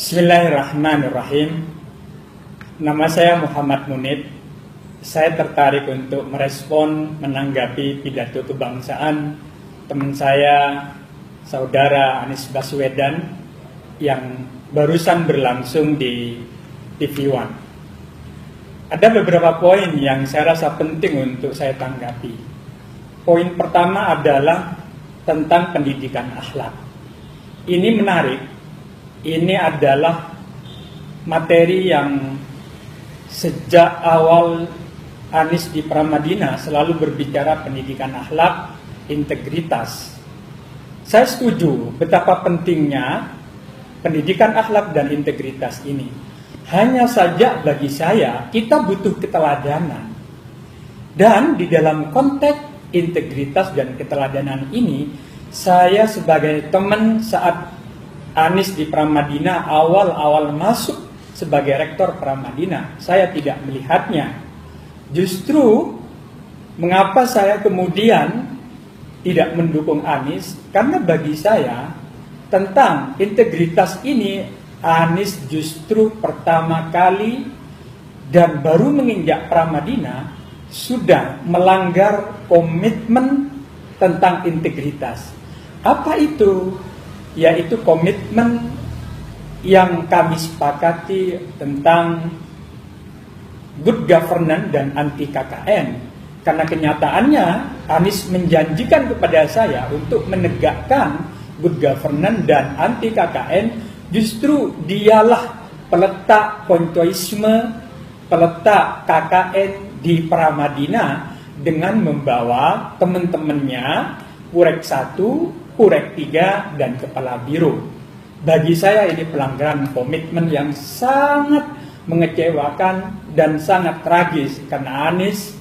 Bismillahirrahmanirrahim. Nama saya Muhammad Munib. Saya tertarik untuk merespon menanggapi pidato kebangsaan teman saya, saudara Anies Baswedan yang barusan berlangsung di TV One. Ada beberapa poin yang saya rasa penting untuk saya tanggapi. Poin pertama adalah tentang pendidikan akhlak. Ini menarik. Ini adalah materi yang sejak awal Anies di Pramadina selalu berbicara pendidikan akhlak, integritas. Saya setuju betapa pentingnya pendidikan akhlak dan integritas ini. Hanya saja bagi saya kita butuh keteladanan. Dan di dalam konteks integritas dan keteladanan ini, saya sebagai teman saat Anies di Pramadina awal-awal masuk sebagai rektor Pramadina, saya tidak melihatnya. Justru mengapa saya kemudian tidak mendukung Anies? Karena bagi saya tentang integritas ini Anies justru pertama kali dan baru menginjak Pramadina sudah melanggar komitmen tentang integritas. Apa itu? Yaitu komitmen yang kami sepakati tentang good governance dan anti KKN. Karena kenyataannya Anies menjanjikan kepada saya untuk menegakkan good governance dan anti KKN. Justru dialah peletak koncoisme, peletak KKN di Pramadina dengan membawa teman-temannya Purek 1, Purek 3, dan Kepala Biro. Bagi saya ini pelanggaran komitmen yang sangat mengecewakan dan sangat tragis. Karena Anies,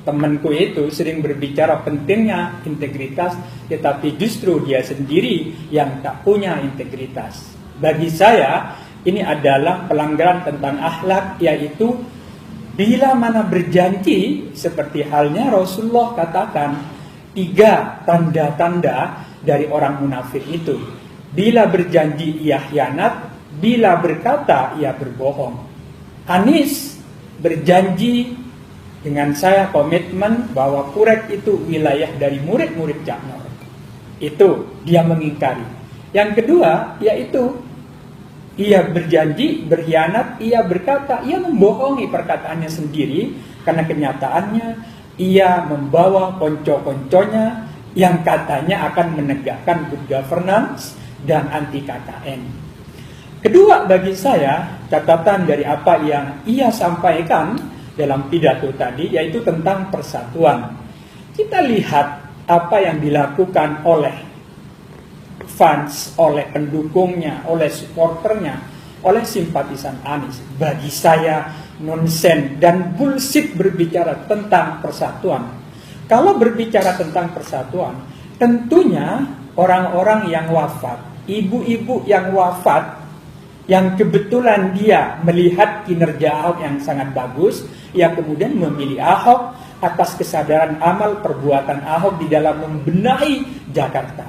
temanku itu, sering berbicara pentingnya integritas, tetapi justru dia sendiri yang tak punya integritas. Bagi saya ini adalah pelanggaran tentang akhlak, yaitu bila mana berjanji seperti halnya Rasulullah katakan 3 tanda-tanda dari orang munafik itu. Bila berjanji ia khianat, bila berkata ia berbohong. Anies berjanji dengan saya komitmen bahwa Purek itu wilayah dari murid-murid Cak Nur. Itu dia mengingkari. Yang kedua yaitu ia berjanji berkhianat, ia berkata, ia membohongi perkataannya sendiri. Karena kenyataannya ia membawa konco-konconya yang katanya akan menegakkan good governance dan anti KKN. Kedua, bagi saya catatan dari apa yang ia sampaikan dalam pidato tadi, yaitu tentang persatuan. Kita lihat apa yang dilakukan oleh fans, oleh pendukungnya, oleh supporternya, oleh simpatisan Anies. Bagi saya nonsen dan bullshit berbicara tentang persatuan. Kalau berbicara tentang persatuan, tentunya orang-orang yang wafat, ibu-ibu yang wafat, yang kebetulan dia melihat kinerja Ahok yang sangat bagus, ia kemudian memilih Ahok atas kesadaran amal perbuatan Ahok di dalam membenahi Jakarta.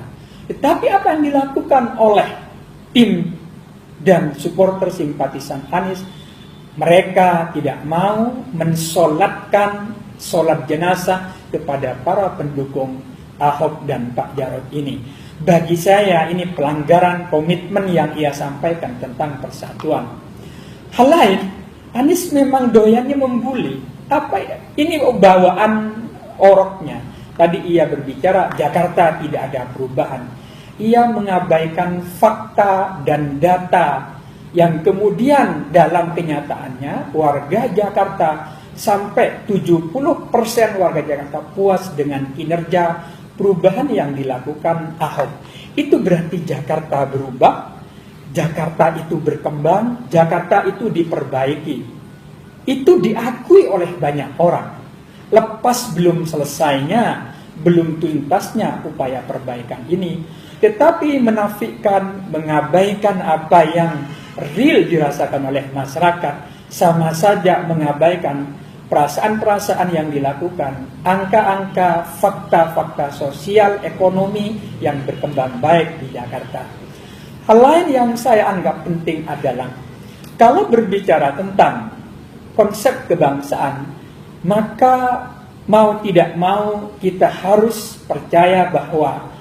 Tetapi apa yang dilakukan oleh tim dan supporter simpatisan Anies, mereka tidak mau mensolatkan solat jenazah kepada para pendukung Ahok dan Pak Jarod ini. Bagi saya ini pelanggaran komitmen yang ia sampaikan tentang persatuan. Hal lain, Anies memang doyannya membuli. Apa ya? Ini bawaan oroknya. Tadi ia berbicara Jakarta tidak ada perubahan. Ia mengabaikan fakta dan data yang kemudian dalam kenyataannya warga Jakarta sampai 70% warga Jakarta puas dengan kinerja perubahan yang dilakukan Ahok. Itu berarti Jakarta berubah, Jakarta itu berkembang, Jakarta itu diperbaiki. Itu diakui oleh banyak orang. Lepas belum selesainya, belum tuntasnya upaya perbaikan ini, tetapi menafikan, mengabaikan apa yang real dirasakan oleh masyarakat, sama saja mengabaikan perasaan-perasaan yang dilakukan, angka-angka, fakta-fakta sosial, ekonomi yang berkembang baik di Jakarta. Hal lain yang saya anggap penting adalah kalau berbicara tentang konsep kebangsaan, maka mau tidak mau kita harus percaya bahwa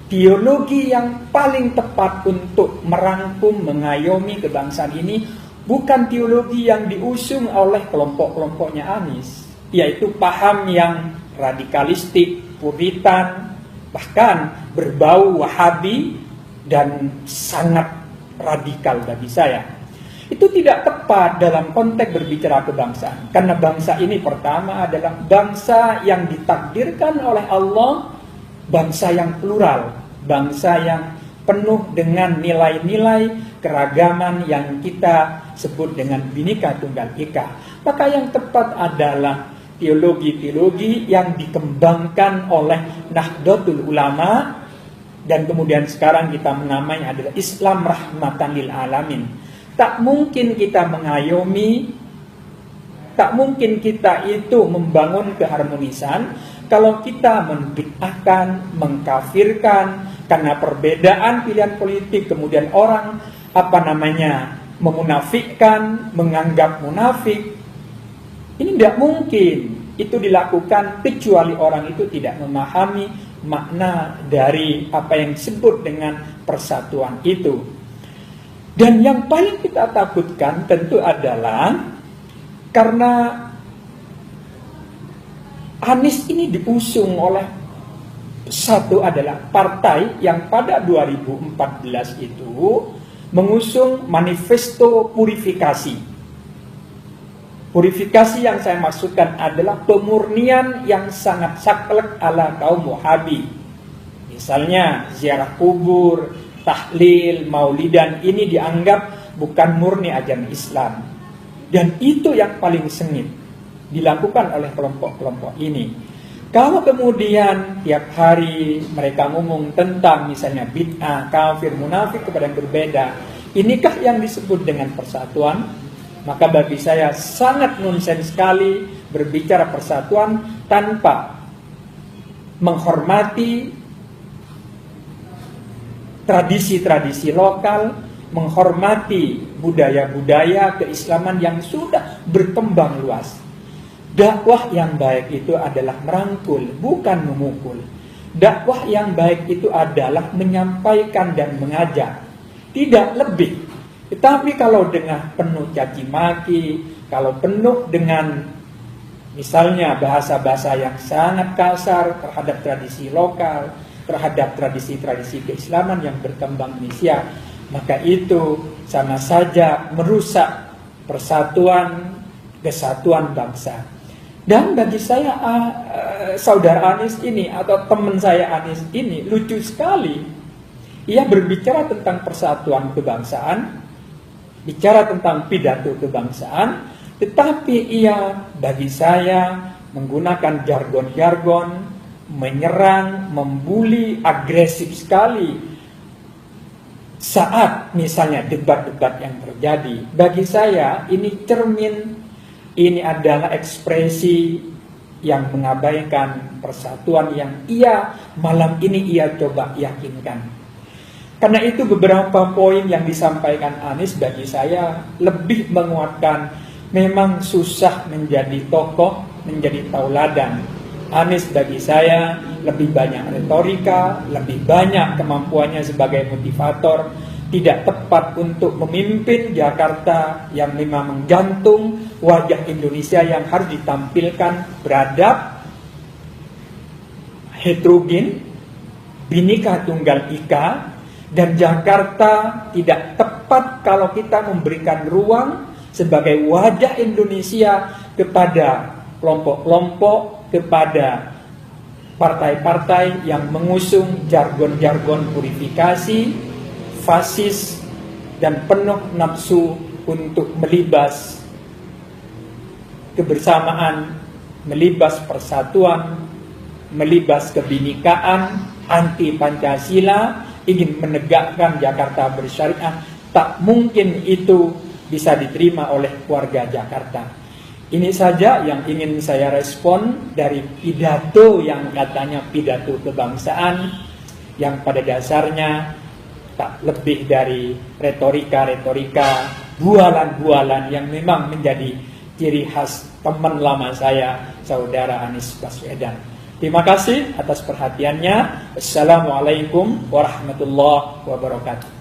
teologi yang paling tepat untuk merangkum, mengayomi kebangsaan ini bukan teologi yang diusung oleh kelompok-kelompoknya Anies, yaitu paham yang radikalistik, puritan, bahkan berbau Wahabi dan sangat radikal bagi saya. Itu tidak tepat dalam konteks berbicara kebangsaan. Karena bangsa ini pertama adalah bangsa yang ditakdirkan oleh Allah, bangsa yang plural, bangsa yang penuh dengan nilai-nilai keragaman yang kita sebut dengan Bhinneka Tunggal Ika. Maka yang tepat adalah teologi-teologi yang dikembangkan oleh Nahdlatul Ulama, dan kemudian sekarang kita menamai adalah Islam Rahmatan lil Alamin. Tak mungkin kita mengayomi, tak mungkin kita itu membangun keharmonisan kalau kita membid'ahkan, mengkafirkan karena perbedaan pilihan politik, kemudian orang memunafikkan, menganggap munafik. Ini tidak mungkin. Itu dilakukan kecuali orang itu tidak memahami makna dari apa yang disebut dengan persatuan itu. Dan yang paling kita takutkan tentu adalah karena Anies ini diusung oleh satu adalah partai yang pada 2014 itu mengusung manifesto purifikasi. Purifikasi yang saya maksudkan adalah pemurnian yang sangat saklek ala kaum Wahabi. Misalnya ziarah kubur, tahlil, maulidan, ini dianggap bukan murni ajaran Islam. Dan itu yang paling sengit dilakukan oleh kelompok-kelompok ini. Kalau kemudian tiap hari mereka ngomong tentang misalnya bid'ah, kafir, munafik kepada yang berbeda, inikah yang disebut dengan persatuan? Maka bagi saya sangat nonsens sekali berbicara persatuan tanpa menghormati tradisi-tradisi lokal, menghormati budaya-budaya keislaman yang sudah berkembang luas. Dakwah yang baik itu adalah merangkul, bukan memukul. Dakwah yang baik itu adalah menyampaikan dan mengajak, tidak lebih. Tetapi kalau dengan penuh caci maki, kalau penuh dengan misalnya bahasa-bahasa yang sangat kasar terhadap tradisi lokal, terhadap tradisi-tradisi keislaman yang berkembang di Indonesia, maka itu sama saja merusak persatuan, kesatuan bangsa. Dan bagi saya saudara Anies ini atau teman saya Anies ini lucu sekali. Ia berbicara tentang persatuan kebangsaan, bicara tentang pidato kebangsaan, tetapi ia bagi saya menggunakan jargon-jargon, menyerang, membuli, agresif sekali saat misalnya debat-debat yang terjadi. Bagi saya ini cermin, ini adalah ekspresi yang mengabaikan persatuan yang malam ini ia coba yakinkan. Karena itu beberapa poin yang disampaikan Anies bagi saya lebih menguatkan memang susah menjadi tokoh, menjadi tauladan. Anies bagi saya lebih banyak retorika, lebih banyak kemampuannya sebagai motivator, tidak tepat untuk memimpin Jakarta yang memang menggantung wajah Indonesia yang harus ditampilkan beradab, heterogen, Bhinneka Tunggal Ika. Dan Jakarta tidak tepat kalau kita memberikan ruang sebagai wajah Indonesia kepada kelompok-kelompok, kepada partai-partai yang mengusung jargon-jargon purifikasi, fasis, dan penuh nafsu untuk melibas kebersamaan, melibas persatuan, melibas kebinekaan, anti Pancasila, ingin menegakkan Jakarta bersyariah. Tak mungkin itu bisa diterima oleh warga Jakarta. Ini saja yang ingin saya respon dari pidato yang katanya pidato kebangsaan, yang pada dasarnya tak lebih dari retorika-retorika, bualan-bualan yang memang menjadi ciri khas teman lama saya, Saudara Anies Baswedan. Terima kasih atas perhatiannya. Assalamualaikum warahmatullahi wabarakatuh.